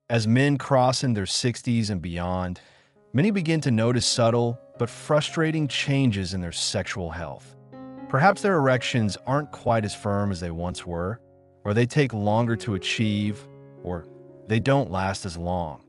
As men cross in their 60s and beyond, many begin to notice subtle but frustrating changes in their sexual health. Perhaps their erections aren't quite as firm as they once were, or they take longer to achieve, or they don't last as long.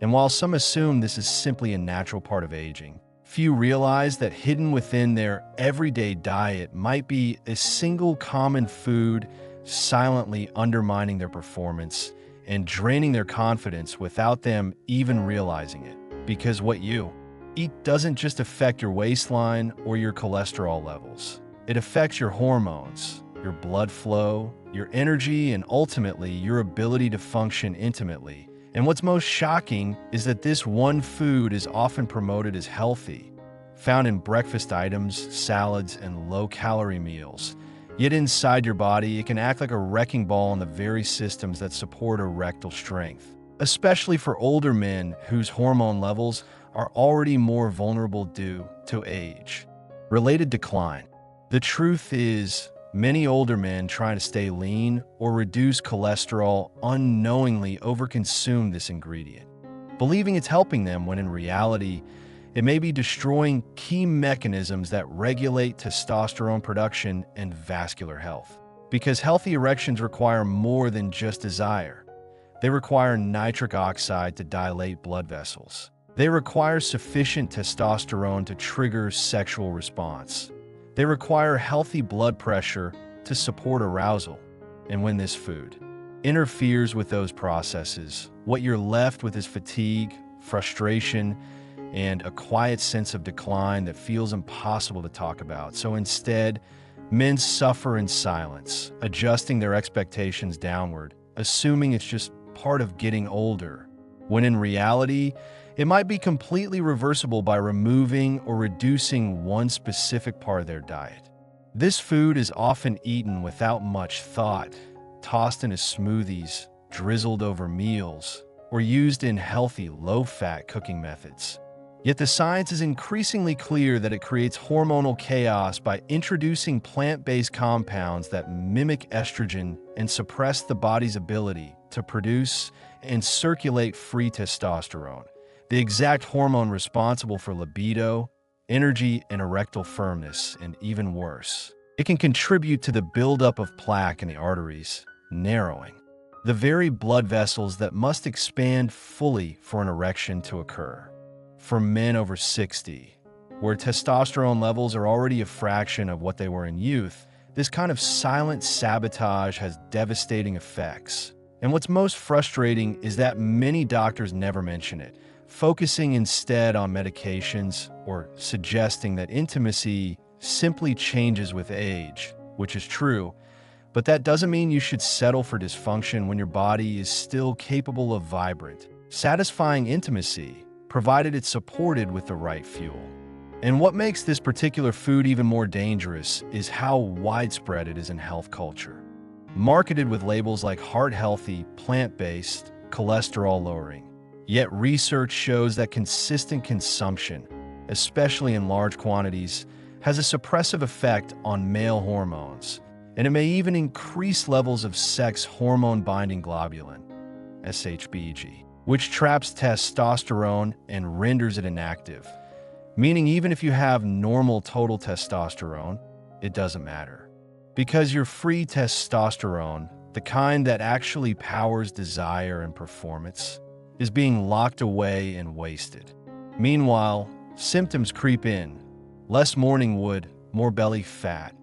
And while some assume this is simply a natural part of aging, few realize that hidden within their everyday diet might be a single common food silently undermining their performance and draining their confidence without them even realizing it. Because what you eat doesn't just affect your waistline or your cholesterol levels. It affects your hormones, your blood flow, your energy, and ultimately your ability to function intimately. And what's most shocking is that this one food is often promoted as healthy, found in breakfast items, salads, and low-calorie meals. Yet inside your body, it can act like a wrecking ball on the very systems that support erectile strength, especially for older men whose hormone levels are already more vulnerable due to age. Related decline. The truth is, many older men trying to stay lean or reduce cholesterol unknowingly overconsume this ingredient, believing it's helping them when in reality, it may be destroying key mechanisms that regulate testosterone production and vascular health. Because healthy erections require more than just desire. They require nitric oxide to dilate blood vessels. They require sufficient testosterone to trigger sexual response. They require healthy blood pressure to support arousal. And when this food interferes with those processes, what you're left with is fatigue, frustration, and a quiet sense of decline that feels impossible to talk about. So instead, men suffer in silence, adjusting their expectations downward, assuming it's just part of getting older, when in reality, it might be completely reversible by removing or reducing one specific part of their diet. This food is often eaten without much thought, tossed into smoothies, drizzled over meals, or used in healthy, low-fat cooking methods. Yet the science is increasingly clear that it creates hormonal chaos by introducing plant-based compounds that mimic estrogen and suppress the body's ability to produce and circulate free testosterone, the exact hormone responsible for libido, energy, and erectile firmness, and even worse. It can contribute to the buildup of plaque in the arteries, narrowing the very blood vessels that must expand fully for an erection to occur. For men over 60, where testosterone levels are already a fraction of what they were in youth, this kind of silent sabotage has devastating effects. And what's most frustrating is that many doctors never mention it, focusing instead on medications or suggesting that intimacy simply changes with age, which is true, but that doesn't mean you should settle for dysfunction when your body is still capable of vibrant, satisfying intimacy, provided it's supported with the right fuel. And what makes this particular food even more dangerous is how widespread it is in health culture. Marketed with labels like heart-healthy, plant-based, cholesterol-lowering. Yet research shows that consistent consumption, especially in large quantities, has a suppressive effect on male hormones, and it may even increase levels of sex hormone-binding globulin, SHBG, which traps testosterone and renders it inactive, meaning even if you have normal total testosterone, it doesn't matter. Because your free testosterone, the kind that actually powers desire and performance, is being locked away and wasted. Meanwhile, symptoms creep in. Less morning wood, more belly fat,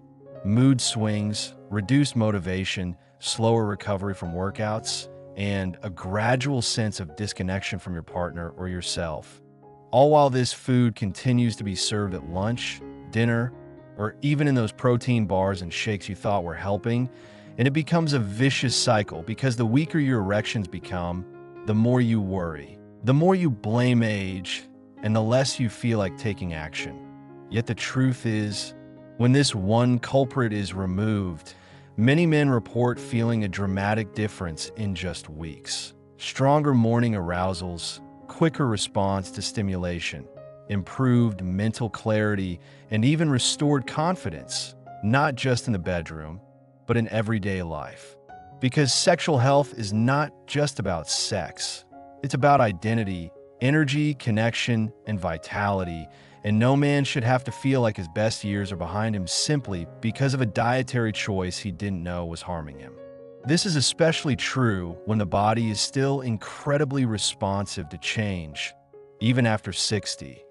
mood swings, reduced motivation, slower recovery from workouts, and a gradual sense of disconnection from your partner or yourself. All while this food continues to be served at lunch, dinner, or even in those protein bars and shakes you thought were helping, and it becomes a vicious cycle because the weaker your erections become, the more you worry, the more you blame age, and the less you feel like taking action. Yet the truth is, when this one culprit is removed, many men report feeling a dramatic difference in just weeks. Stronger morning arousals, quicker response to stimulation, improved mental clarity, and even restored confidence, not just in the bedroom, but in everyday life. Because sexual health is not just about sex. It's about identity, energy, connection, and vitality, and no man should have to feel like his best years are behind him simply because of a dietary choice he didn't know was harming him. This is especially true when the body is still incredibly responsive to change, even after 60.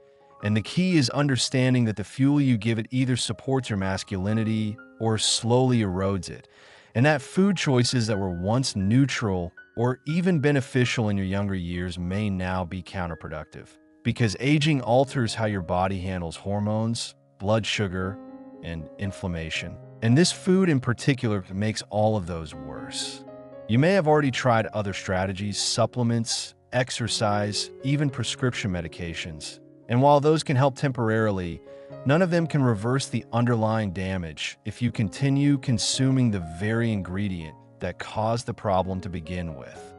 And the key is understanding that the fuel you give it either supports your masculinity or slowly erodes it, and that food choices that were once neutral or even beneficial in your younger years may now be counterproductive. Because aging alters how your body handles hormones, blood sugar, and inflammation. And this food in particular makes all of those worse. You may have already tried other strategies, supplements, exercise, even prescription medications. And while those can help temporarily, none of them can reverse the underlying damage if you continue consuming the very ingredient that caused the problem to begin with.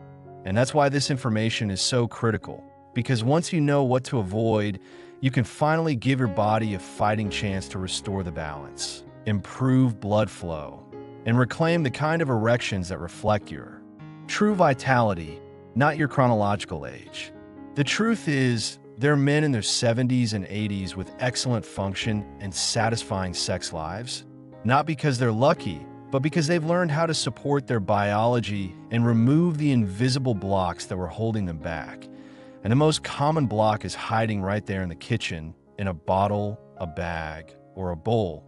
And that's why this information is so critical, because once you know what to avoid, you can finally give your body a fighting chance to restore the balance, improve blood flow, and reclaim the kind of erections that reflect your true vitality, not your chronological age. The truth is, there are men in their 70s and 80s with excellent function and satisfying sex lives, not because they're lucky, but because they've learned how to support their biology and remove the invisible blocks that were holding them back. And the most common block is hiding right there in the kitchen, in a bottle, a bag, or a bowl,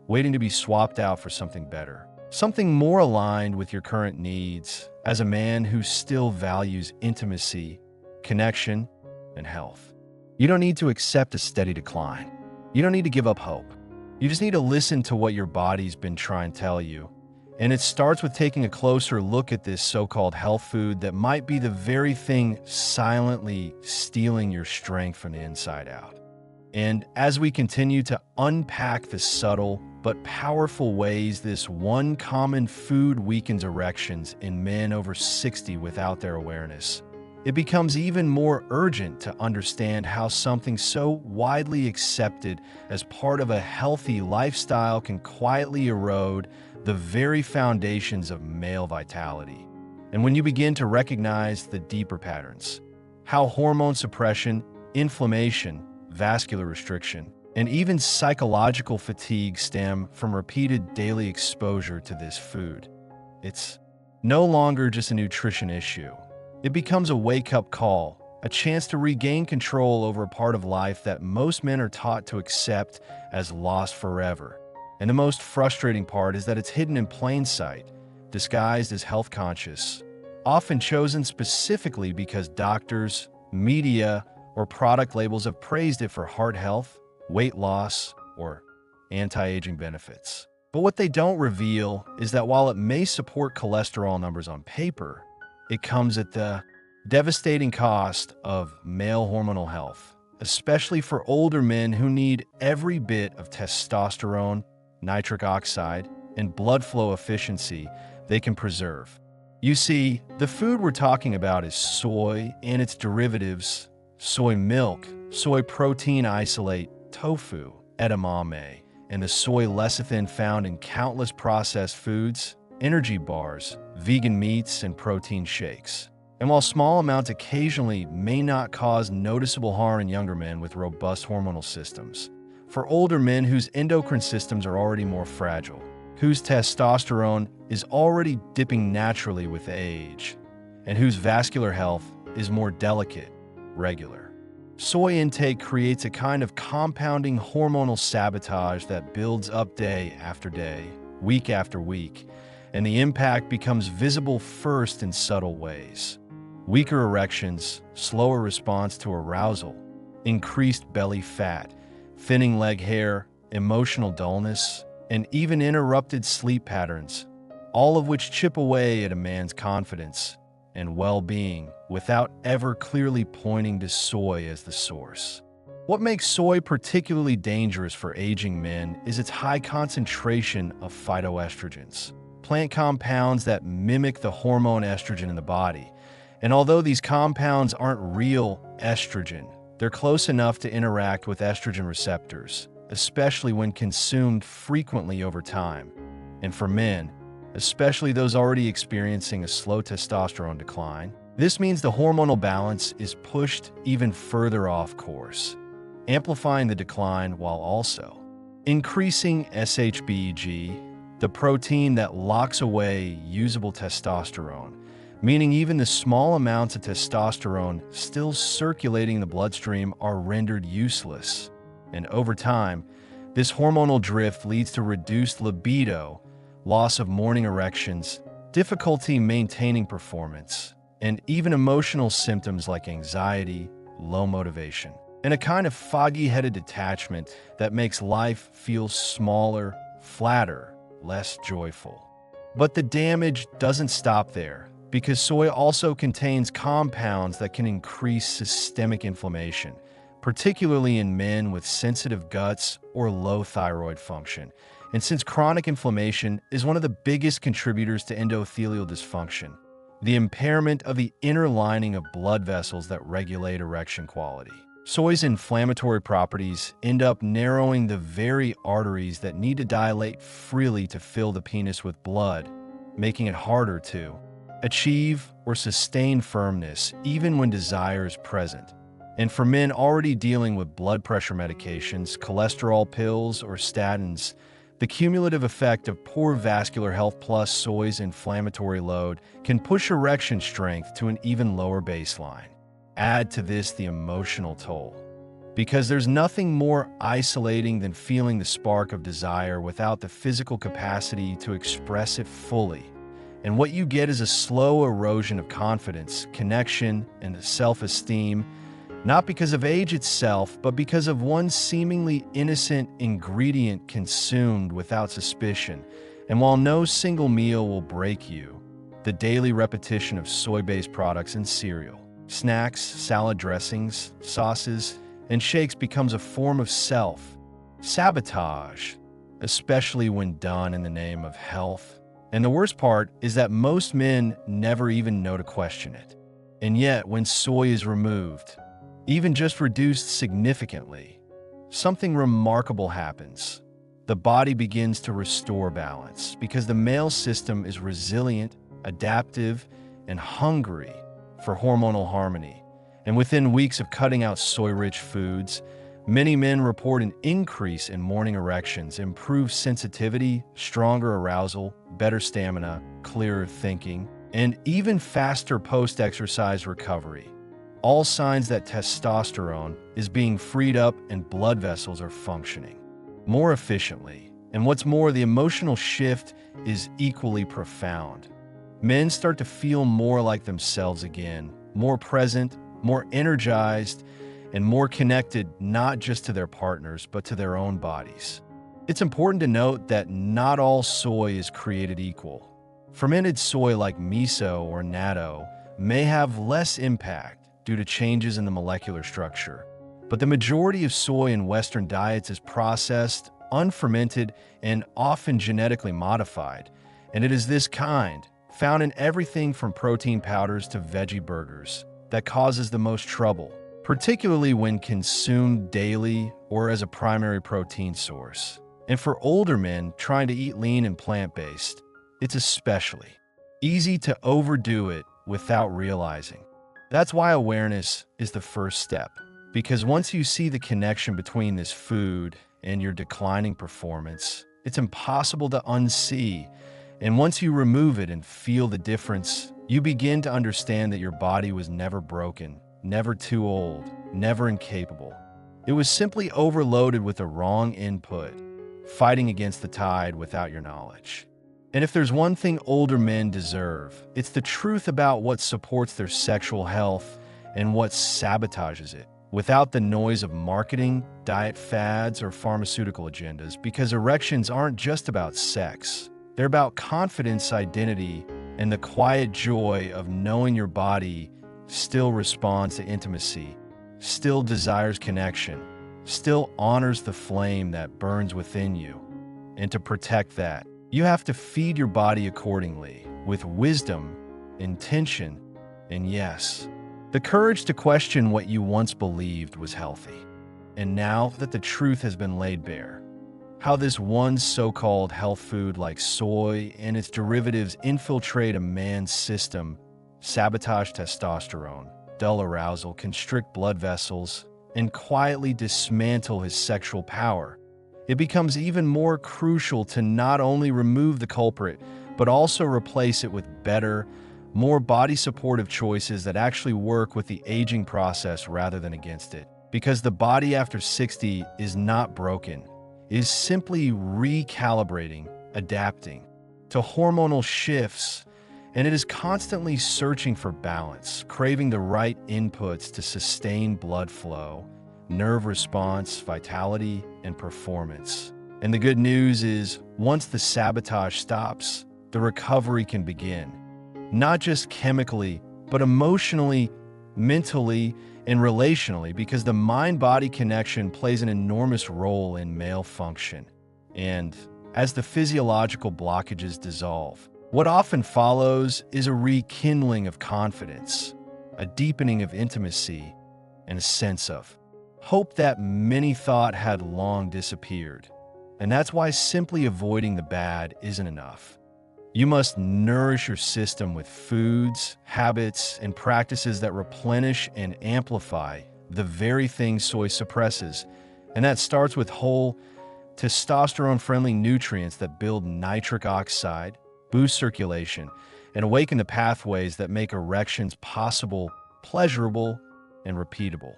waiting to be swapped out for something better. Something more aligned with your current needs as a man who still values intimacy, connection, and health. You don't need to accept a steady decline. You don't need to give up hope. You just need to listen to what your body's been trying to tell you. And it starts with taking a closer look at this so-called health food that might be the very thing silently stealing your strength from the inside out. And as we continue to unpack the subtle but powerful ways this one common food weakens erections in men over 60 without their awareness, it becomes even more urgent to understand how something so widely accepted as part of a healthy lifestyle can quietly erode the very foundations of male vitality. And when you begin to recognize the deeper patterns, how hormone suppression, inflammation, vascular restriction, and even psychological fatigue stem from repeated daily exposure to this food, it's no longer just a nutrition issue. It becomes a wake-up call, a chance to regain control over a part of life that most men are taught to accept as lost forever. And the most frustrating part is that it's hidden in plain sight, disguised as health conscious, often chosen specifically because doctors, media, or product labels have praised it for heart health, weight loss, or anti-aging benefits. But what they don't reveal is that while it may support cholesterol numbers on paper, it comes at the devastating cost of male hormonal health, especially for older men who need every bit of testosterone, nitric oxide, and blood flow efficiency they can preserve. You see, the food we're talking about is soy and its derivatives, soy milk, soy protein isolate, tofu, edamame, and the soy lecithin found in countless processed foods, energy bars, vegan meats, and protein shakes. And while small amounts occasionally may not cause noticeable harm in younger men with robust hormonal systems, for older men whose endocrine systems are already more fragile, whose testosterone is already dipping naturally with age, and whose vascular health is more delicate, regular, soy intake creates a kind of compounding hormonal sabotage that builds up day after day, week after week, and the impact becomes visible first in subtle ways. Weaker erections, slower response to arousal, increased belly fat, thinning leg hair, emotional dullness, and even interrupted sleep patterns, all of which chip away at a man's confidence and well-being without ever clearly pointing to soy as the source. What makes soy particularly dangerous for aging men is its high concentration of phytoestrogens, plant compounds that mimic the hormone estrogen in the body. And although these compounds aren't real estrogen, they're close enough to interact with estrogen receptors, especially when consumed frequently over time. And for men, especially those already experiencing a slow testosterone decline, This means the hormonal balance is pushed even further off course, amplifying the decline while also increasing SHBG, the protein that locks away usable testosterone, meaning even the small amounts of testosterone still circulating in the bloodstream are rendered useless. And over time, this hormonal drift leads to reduced libido, loss of morning erections, difficulty maintaining performance, and even emotional symptoms like anxiety, low motivation, and a kind of foggy-headed detachment that makes life feel smaller, flatter, less joyful. But the damage doesn't stop there, because soy also contains compounds that can increase systemic inflammation, particularly in men with sensitive guts or low thyroid function. And since chronic inflammation is one of the biggest contributors to endothelial dysfunction, the impairment of the inner lining of blood vessels that regulate erection quality, soy's inflammatory properties end up narrowing the very arteries that need to dilate freely to fill the penis with blood, making it harder to achieve or sustain firmness even when desire is present. And for men already dealing with blood pressure medications, cholesterol pills, or statins, the cumulative effect of poor vascular health plus soy's inflammatory load can push erection strength to an even lower baseline. Add to this the emotional toll, because there's nothing more isolating than feeling the spark of desire without the physical capacity to express it fully. And what you get is a slow erosion of confidence, connection, and self-esteem, not because of age itself, but because of one seemingly innocent ingredient consumed without suspicion. And while no single meal will break you, the daily repetition of soy-based products in cereal, snacks, salad dressings, sauces, and shakes becomes a form of self-sabotage, especially when done in the name of health. And the worst part is that most men never even know to question it. And yet, when soy is removed, even just reduced significantly, something remarkable happens. The body begins to restore balance because the male system is resilient, adaptive, and hungry for hormonal harmony. And within weeks of cutting out soy-rich foods, many men report an increase in morning erections, improved sensitivity, stronger arousal, better stamina, clearer thinking, and even faster post-exercise recovery. All signs that testosterone is being freed up and blood vessels are functioning more efficiently. And what's more, the emotional shift is equally profound. Men start to feel more like themselves again, more present, more energized, and more connected not just to their partners, but to their own bodies. It's important to note that not all soy is created equal. Fermented soy like miso or natto may have less impact due to changes in the molecular structure, but the majority of soy in Western diets is processed, unfermented, and often genetically modified. And it is this kind, found in everything from protein powders to veggie burgers, that causes the most trouble, particularly when consumed daily or as a primary protein source. And for older men trying to eat lean and plant-based, it's especially easy to overdo it without realizing. That's why awareness is the first step, because once you see the connection between this food and your declining performance, it's impossible to unsee. And once you remove it and feel the difference, you begin to understand that your body was never broken, never too old, never incapable. It was simply overloaded with the wrong input, fighting against the tide without your knowledge. And if there's one thing older men deserve, it's the truth about what supports their sexual health and what sabotages it, without the noise of marketing, diet fads, or pharmaceutical agendas, because erections aren't just about sex. They're about confidence, identity, and the quiet joy of knowing your body still responds to intimacy, still desires connection, still honors the flame that burns within you. And to protect that, you have to feed your body accordingly, with wisdom, intention, and yes, the courage to question what you once believed was healthy. And now that the truth has been laid bare, how this one so-called health food like soy and its derivatives infiltrate a man's system sabotage testosterone, dull arousal, constrict blood vessels, and quietly dismantle his sexual power. It becomes even more crucial to not only remove the culprit, but also replace it with better, more body-supportive choices that actually work with the aging process rather than against it. Because the body after 60 is not broken, it is simply recalibrating, adapting to hormonal shifts, and it is constantly searching for balance, craving the right inputs to sustain blood flow, nerve response, vitality, and performance. And the good news is, once the sabotage stops, the recovery can begin. Not just chemically, but emotionally, mentally, and relationally, because the mind-body connection plays an enormous role in male function. And as the physiological blockages dissolve, what often follows is a rekindling of confidence, a deepening of intimacy, and a sense of hope that many thought had long disappeared. And that's why simply avoiding the bad isn't enough. You must nourish your system with foods, habits, and practices that replenish and amplify the very things soy suppresses. And that starts with whole, testosterone-friendly nutrients that build nitric oxide, boost circulation, and awaken the pathways that make erections possible, pleasurable, and repeatable.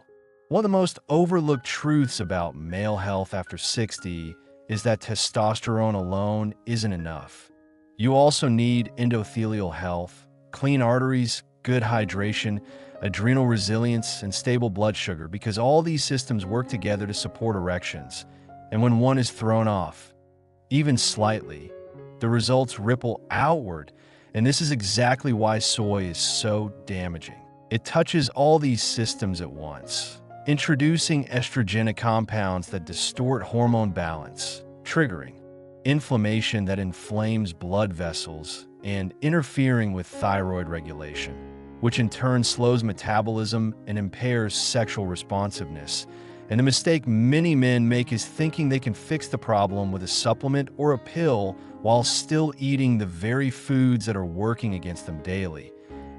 One of the most overlooked truths about male health after 60 is that testosterone alone isn't enough. You also need endothelial health, clean arteries, good hydration, adrenal resilience, and stable blood sugar, because all these systems work together to support erections. And when one is thrown off, even slightly, the results ripple outward. And this is exactly why soy is so damaging. It touches all these systems at once, introducing estrogenic compounds that distort hormone balance, triggering inflammation that inflames blood vessels, and interfering with thyroid regulation, which in turn slows metabolism and impairs sexual responsiveness. And the mistake many men make is thinking they can fix the problem with a supplement or a pill while still eating the very foods that are working against them daily.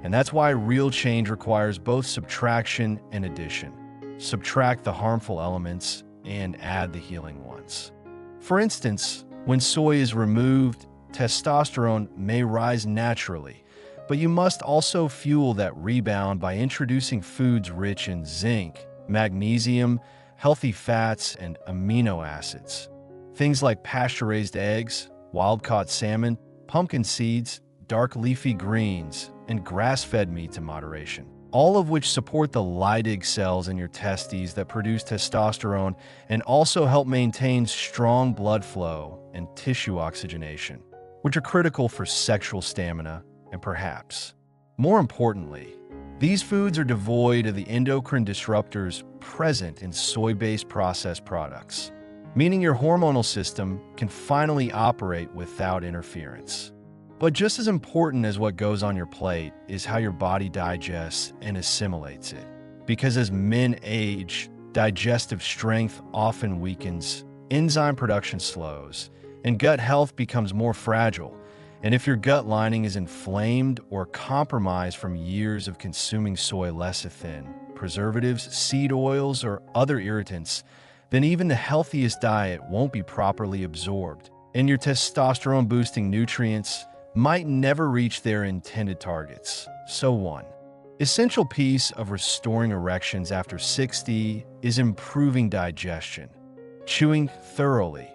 And that's why real change requires both subtraction and addition. Subtract the harmful elements and add the healing ones. For instance, when soy is removed, testosterone may rise naturally, but you must also fuel that rebound by introducing foods rich in zinc, magnesium, healthy fats, and amino acids. Things like pasture-raised eggs, wild-caught salmon, pumpkin seeds, dark leafy greens, and grass-fed meats in moderation, all of which support the Leydig cells in your testes that produce testosterone and also help maintain strong blood flow and tissue oxygenation, which are critical for sexual stamina and perhaps, more importantly, these foods are devoid of the endocrine disruptors present in soy-based processed products, meaning your hormonal system can finally operate without interference. But just as important as what goes on your plate is how your body digests and assimilates it. Because as men age, digestive strength often weakens, enzyme production slows, and gut health becomes more fragile. And if your gut lining is inflamed or compromised from years of consuming soy lecithin, preservatives, seed oils, or other irritants, then even the healthiest diet won't be properly absorbed, and your testosterone-boosting nutrients might never reach their intended targets. So one essential piece of restoring erections after 60 is improving digestion, chewing thoroughly,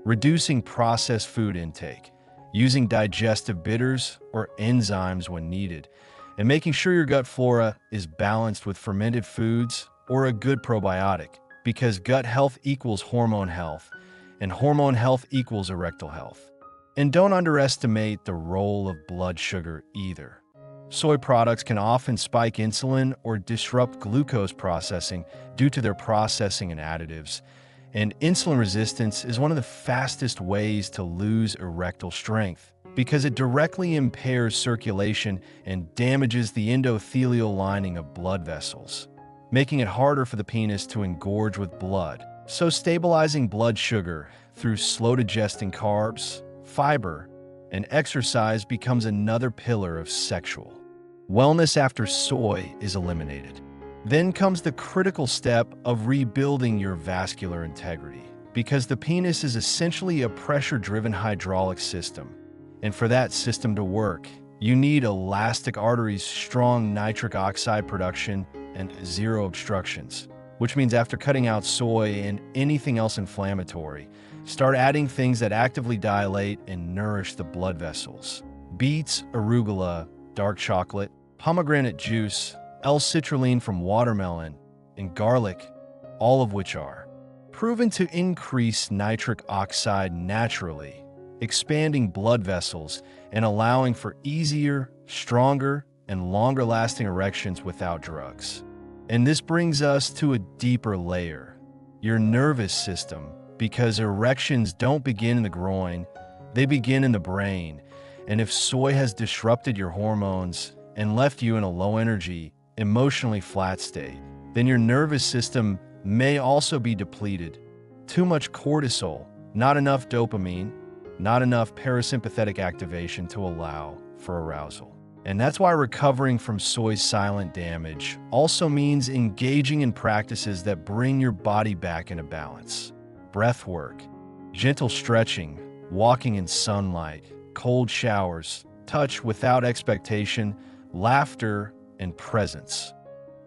reducing processed food intake, using digestive bitters or enzymes when needed, and making sure your gut flora is balanced with fermented foods or a good probiotic, because gut health equals hormone health, and hormone health equals erectile health. And don't underestimate the role of blood sugar either. Soy products can often spike insulin or disrupt glucose processing due to their processing and additives. And insulin resistance is one of the fastest ways to lose erectile strength because it directly impairs circulation and damages the endothelial lining of blood vessels, making it harder for the penis to engorge with blood. So stabilizing blood sugar through slow-digesting carbs, fiber, and exercise becomes another pillar of sexual Wellness after soy is eliminated. Then comes the critical step of rebuilding your vascular integrity, because the penis is essentially a pressure-driven hydraulic system. And for that system to work, you need elastic arteries, strong nitric oxide production, and zero obstructions. Which means after cutting out soy and anything else inflammatory, start adding things that actively dilate and nourish the blood vessels. Beets, arugula, dark chocolate, pomegranate juice, L-citrulline from watermelon, and garlic, all of which are proven to increase nitric oxide naturally, expanding blood vessels and allowing for easier, stronger, and longer-lasting erections without drugs. And this brings us to a deeper layer, your nervous system, because erections don't begin in the groin, they begin in the brain. And if soy has disrupted your hormones and left you in a low-energy, emotionally flat state, then your nervous system may also be depleted. Too much cortisol, not enough dopamine, not enough parasympathetic activation to allow for arousal. And that's why recovering from soy's silent damage also means engaging in practices that bring your body back into balance. Breath work, gentle stretching, walking in sunlight, cold showers, touch without expectation, laughter, and presence,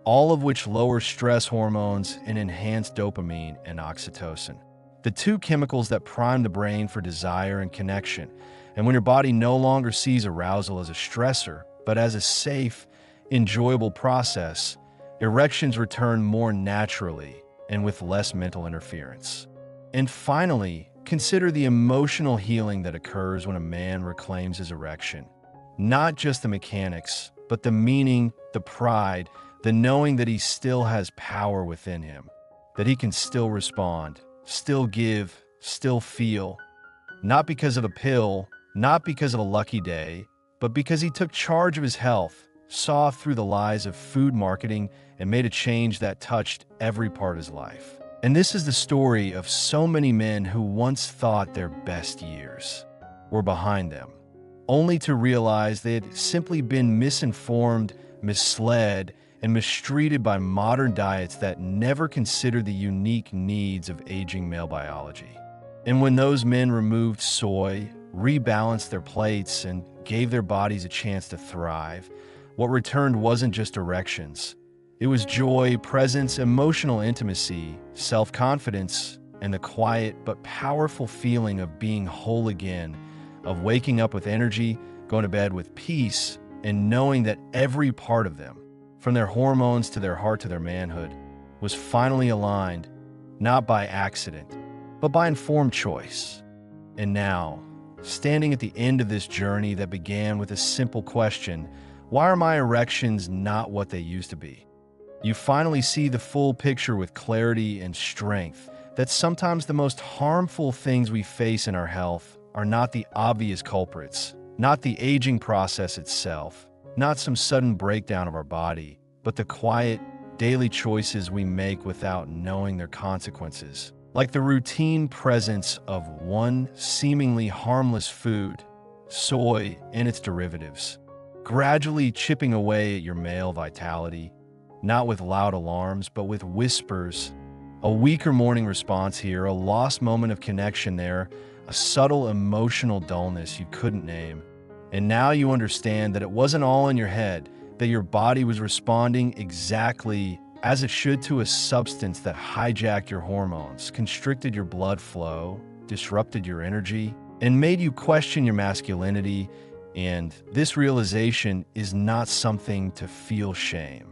all of which lower stress hormones and enhance dopamine and oxytocin, the two chemicals that prime the brain for desire and connection. And when your body no longer sees arousal as a stressor, but as a safe, enjoyable process, erections return more naturally and with less mental interference. And finally, consider the emotional healing that occurs when a man reclaims his erection. Not just the mechanics, but the meaning, the pride, the knowing that he still has power within him, that he can still respond, still give, still feel. Not because of a pill, not because of a lucky day, but because he took charge of his health, saw through the lies of food marketing, and made a change that touched every part of his life. And this is the story of so many men who once thought their best years were behind them, only to realize they had simply been misinformed, misled, and mistreated by modern diets that never considered the unique needs of aging male biology. And when those men removed soy, rebalanced their plates, and gave their bodies a chance to thrive, what returned wasn't just erections. It was joy, presence, emotional intimacy, self-confidence, and the quiet but powerful feeling of being whole again, of waking up with energy, going to bed with peace, and knowing that every part of them, from their hormones to their heart to their manhood, was finally aligned, not by accident, but by informed choice. And now, standing at the end of this journey that began with a simple question, why are my erections not what they used to be? You finally see the full picture with clarity and strength, that sometimes the most harmful things we face in our health are not the obvious culprits, not the aging process itself, not some sudden breakdown of our body, but the quiet, daily choices we make without knowing their consequences. Like the routine presence of one seemingly harmless food, soy and its derivatives, gradually chipping away at your male vitality, not with loud alarms, but with whispers. A weaker morning response here, a lost moment of connection there, a subtle emotional dullness you couldn't name. And now you understand that it wasn't all in your head, that your body was responding exactly as it should to a substance that hijacked your hormones, constricted your blood flow, disrupted your energy, and made you question your masculinity. And this realization is not something to feel shame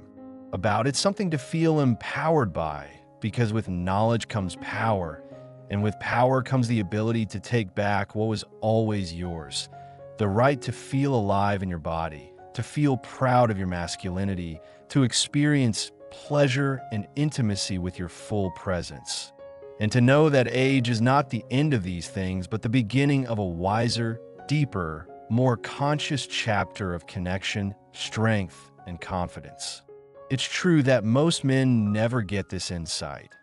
about. It's something to feel empowered by, because with knowledge comes power, and with power comes the ability to take back what was always yours, the right to feel alive in your body, to feel proud of your masculinity, to experience pleasure and intimacy with your full presence, and to know that age is not the end of these things, but the beginning of a wiser, deeper, more conscious chapter of connection, strength, and confidence. It's true that most men never get this insight.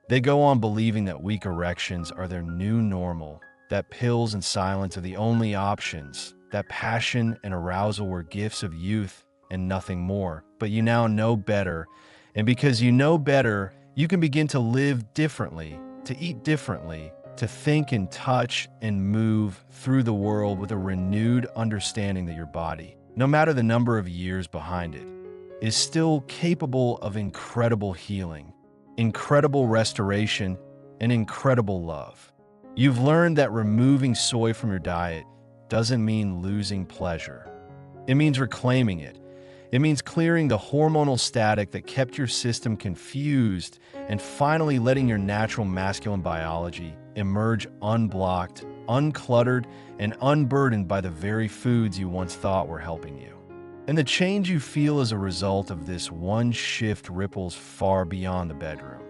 They go on believing that weak erections are their new normal, that pills and silence are the only options, that passion and arousal were gifts of youth and nothing more. But you now know better. And because you know better, you can begin to live differently, to eat differently, to think and touch and move through the world with a renewed understanding that your body, no matter the number of years behind it, is still capable of incredible healing, incredible restoration, and incredible love. You've learned that removing soy from your diet doesn't mean losing pleasure. It means reclaiming it. It means clearing the hormonal static that kept your system confused and finally letting your natural masculine biology emerge unblocked, uncluttered, and unburdened by the very foods you once thought were helping you. And the change you feel as a result of this one shift ripples far beyond the bedroom.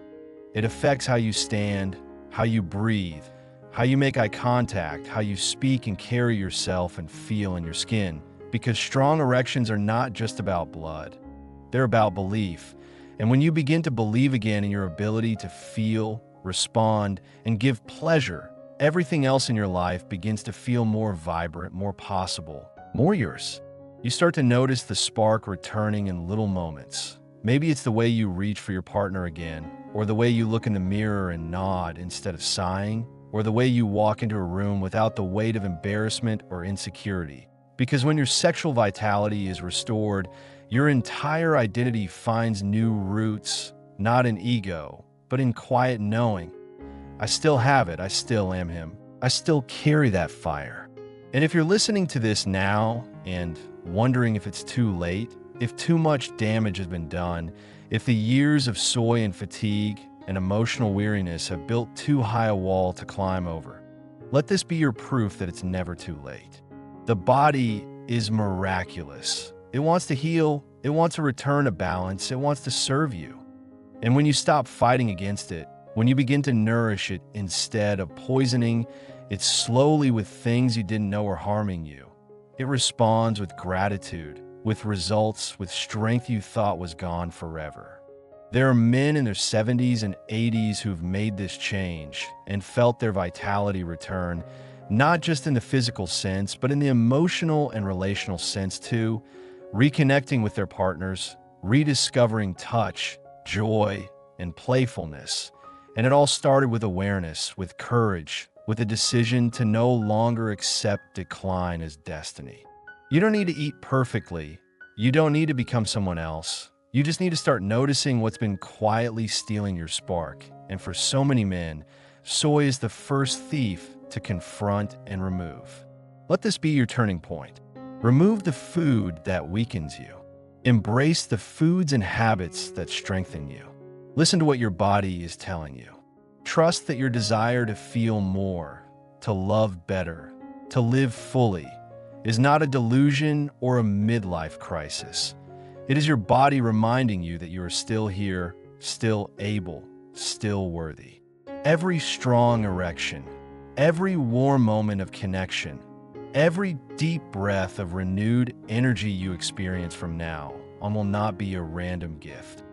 It affects how you stand, how you breathe, how you make eye contact, how you speak and carry yourself and feel in your skin. Because strong erections are not just about blood. They're about belief. And when you begin to believe again in your ability to feel, respond, and give pleasure, everything else in your life begins to feel more vibrant, more possible, more yours. You start to notice the spark returning in little moments. Maybe it's the way you reach for your partner again, or the way you look in the mirror and nod instead of sighing, or the way you walk into a room without the weight of embarrassment or insecurity. Because when your sexual vitality is restored, your entire identity finds new roots, not in ego, but in quiet knowing. I still have it. I still am him. I still carry that fire. And if you're listening to this now and wondering if it's too late, if too much damage has been done, if the years of soy and fatigue and emotional weariness have built too high a wall to climb over, let this be your proof that it's never too late. The body is miraculous. It wants to heal. It wants to return to balance. It wants to serve you. And when you stop fighting against it, when you begin to nourish it instead of poisoning it slowly with things you didn't know were harming you, it responds with gratitude, with results, with strength you thought was gone forever. There are men in their 70s and 80s who've made this change and felt their vitality return, not just in the physical sense, but in the emotional and relational sense too, reconnecting with their partners, rediscovering touch, joy, and playfulness. And it all started with awareness, with courage, with a decision to no longer accept decline as destiny. You don't need to eat perfectly. You don't need to become someone else. You just need to start noticing what's been quietly stealing your spark. And for so many men, soy is the first thief to confront and remove. Let this be your turning point. Remove the food that weakens you. Embrace the foods and habits that strengthen you. Listen to what your body is telling you. Trust that your desire to feel more, to love better, to live fully, is not a delusion or a midlife crisis. It is your body reminding you that you are still here, still able, still worthy. Every strong erection, every warm moment of connection, every deep breath of renewed energy you experience from now on will not be a random gift.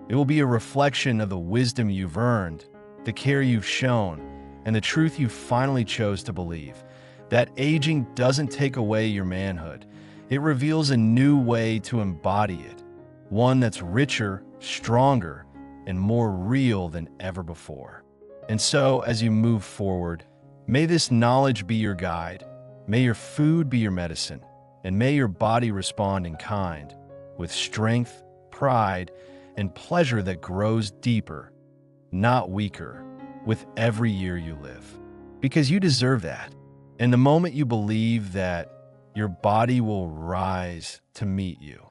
It will be a reflection of the wisdom you've earned, the care you've shown, and the truth you finally chose to believe. That aging doesn't take away your manhood. It reveals a new way to embody it, one that's richer, stronger, and more real than ever before. And so, as you move forward, may this knowledge be your guide, may your food be your medicine, and may your body respond in kind, with strength, pride, and pleasure that grows deeper, not weaker, with every year you live. Because you deserve that. And the moment you believe that, your body will rise to meet you.